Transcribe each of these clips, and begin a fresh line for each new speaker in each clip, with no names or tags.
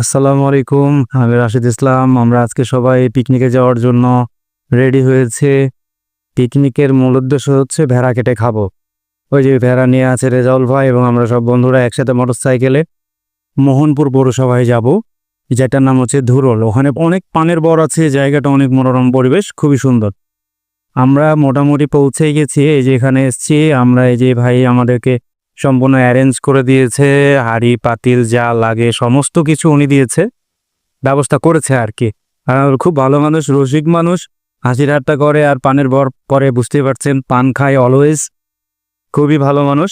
আসসালামু আলাইকুম। আমি রাশিদ ইসলাম। আমরা আজকে সবাই পিকনিকে যাওয়ার জন্য রেডি হয়েছে। পিকনিকের মূল উদ্দেশ্য হচ্ছে ভেড়া কেটে খাবো। ওই যে ভেড়া নিয়ে আছে রেজাউল ভাই এবং আমরা সব বন্ধুরা একসাথে মোটরসাইকেলে মোহনপুর পৌরসভায় যাব, যেটার নাম হচ্ছে ধুরল। ওখানে অনেক পানের বর আছে, জায়গাটা অনেক মনোরম পরিবেশ, খুবই সুন্দর। আমরা মোটামুটি পৌঁছেই গেছি। এই যে এখানে এসছি আমরা, এই যে ভাই আমাদেরকে সম্পূর্ণ অ্যারেঞ্জ করে দিয়েছে। হাঁড়ি পাতিল যা লাগে সমস্ত কিছু উনি দিয়েছে, ব্যবস্থা করেছে আর কি। আর খুব ভালো মানুষ, রসিক মানুষ, হাসি ঠাট্টা করে আর পানের বর পরে, বুঝতেই পারছেন, পান খায় অলওয়েজ। খুবই ভালো মানুষ।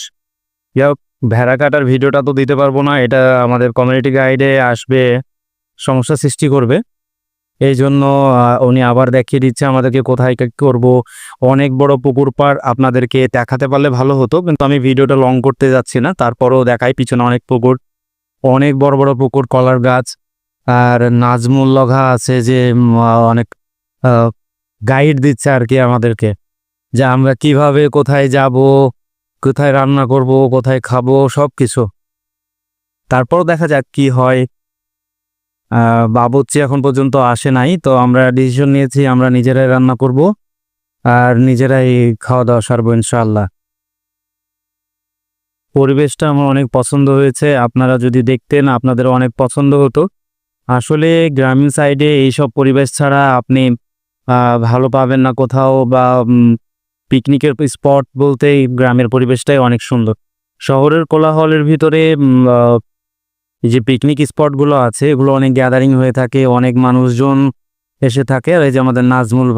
যাই হোক, ভেড়া কাটার ভিডিওটা তো দিতে পারবো না, এটা আমাদের কমিউনিটি গাইডে আসবে, সমস্যা সৃষ্টি করবে। এই জন্য উনি আবার দেখিয়ে দিচ্ছে আমাদেরকে কোথায় কি করব। অনেক বড় পুকুর পাড়, আপনাদেরকে দেখাতে পারলে ভালো হতো, কিন্তু আমি ভিডিওটা লং করতে যাচ্ছি না। তারপরেও দেখাই, পিছনে অনেক পুকুর, অনেক বড় বড় পুকুর, কলার গাছ আর নাজমুল লগা আছে যে অনেক গাইড দিচ্ছে আর কি আমাদেরকে, যে আমরা কিভাবে কোথায় যাব, কোথায় রান্না করব, কোথায় খাবো, সব কিছু। তারপর দেখা যাক কি হয়। বাবুর্চি এখন পর্যন্ত আসে নাই, তো আমরা ডিসিশন নিয়েছি আমরা নিজেরাই রান্না করব আর নিজেরাই খাওয়া দাওয়া সারবো ইনশাআল্লাহ। পরিবেশটা আমার অনেক পছন্দ হয়েছে, আপনারা যদি দেখতেন আপনাদের অনেক পছন্দ হতো। আসলে গ্রামীণ সাইডে এইসব পরিবেশ ছাড়া আপনি ভালো পাবেন না কোথাও, বা পিকনিকের স্পট বলতেই গ্রামের পরিবেশটাই অনেক সুন্দর। শহরের কোলাহলের ভিতরে এই যে পিকনিক স্পটগুলো আছে এগুলো অনেক গ্যাদারিং হয়ে থাকে, অনেক মানুষজন এসে থাকে। আর এই যে আমাদের নাজমুল